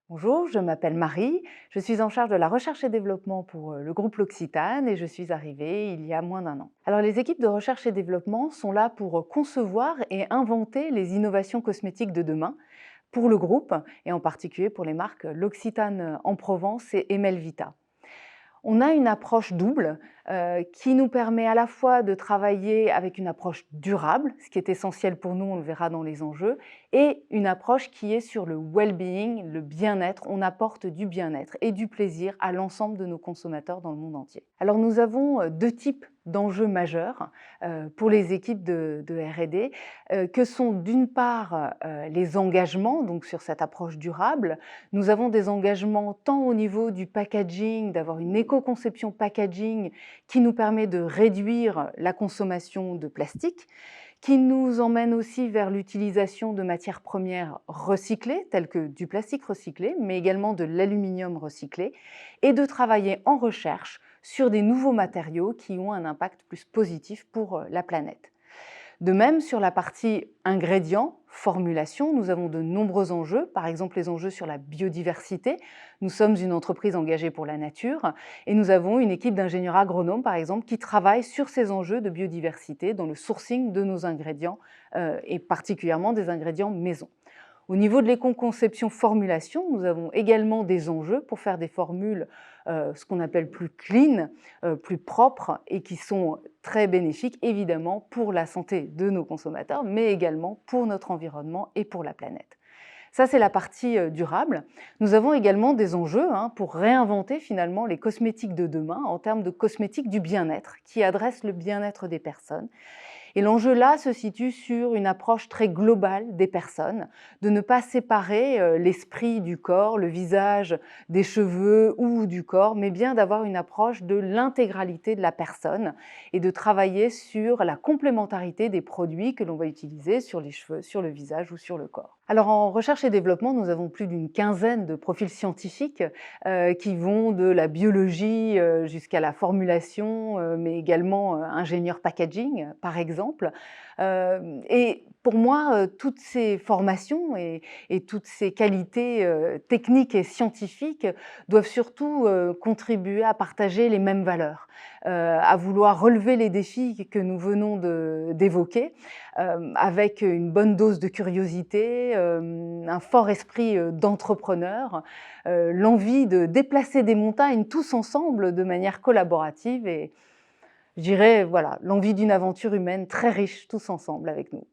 Bonjour, je m'appelle Marie, je suis en charge de la recherche et développement pour le groupe L'Occitane et je suis arrivée il y a moins d'un an. Alors les équipes de recherche et développement sont là pour concevoir et inventer les innovations cosmétiques de demain pour le groupe et en particulier pour les marques L'Occitane en Provence et Emelvita. On a une approche double qui nous permet à la fois de travailler avec une approche durable, ce qui est essentiel pour nous, on le verra dans les enjeux, et une approche qui est sur le well-being, le bien-être. On apporte du bien-être et du plaisir à l'ensemble de nos consommateurs dans le monde entier. Alors nous avons deux types d'enjeux majeurs pour les équipes de R&D, que sont d'une part les engagements, donc sur cette approche durable. Nous avons des engagements tant au niveau du packaging, d'avoir une éco-conception packaging qui nous permet de réduire la consommation de plastique, qui nous emmène aussi vers l'utilisation de matières premières recyclées, telles que du plastique recyclé, mais également de l'aluminium recyclé, et de travailler en recherche sur des nouveaux matériaux qui ont un impact plus positif pour la planète. De même, sur la partie ingrédients, formulation, nous avons de nombreux enjeux, par exemple les enjeux sur la biodiversité. Nous sommes une entreprise engagée pour la nature et nous avons une équipe d'ingénieurs agronomes, par exemple, qui travaille sur ces enjeux de biodiversité dans le sourcing de nos ingrédients et particulièrement des ingrédients maison. Au niveau de l'éco-conception formulation, nous avons également des enjeux pour faire des formules ce qu'on appelle plus clean, plus propres et qui sont très bénéfiques évidemment pour la santé de nos consommateurs, mais également pour notre environnement et pour la planète. Ça, c'est la partie durable. Nous avons également des enjeux pour réinventer finalement les cosmétiques de demain en termes de cosmétiques du bien-être, qui adressent le bien-être des personnes. Et l'enjeu là se situe sur une approche très globale des personnes, de ne pas séparer l'esprit du corps, le visage des cheveux ou du corps, mais bien d'avoir une approche de l'intégralité de la personne et de travailler sur la complémentarité des produits que l'on va utiliser sur les cheveux, sur le visage ou sur le corps. Alors en recherche et développement, nous avons plus d'une quinzaine de profils scientifiques qui vont de la biologie jusqu'à la formulation, mais également ingénieur packaging, par exemple. Et pour moi, toutes ces formations et toutes ces qualités techniques et scientifiques doivent surtout contribuer à partager les mêmes valeurs, à vouloir relever les défis que nous venons d'évoquer, avec une bonne dose de curiosité, un fort esprit d'entrepreneur, l'envie de déplacer des montagnes tous ensemble de manière collaborative et je dirais, voilà, l'envie d'une aventure humaine très riche tous ensemble avec nous.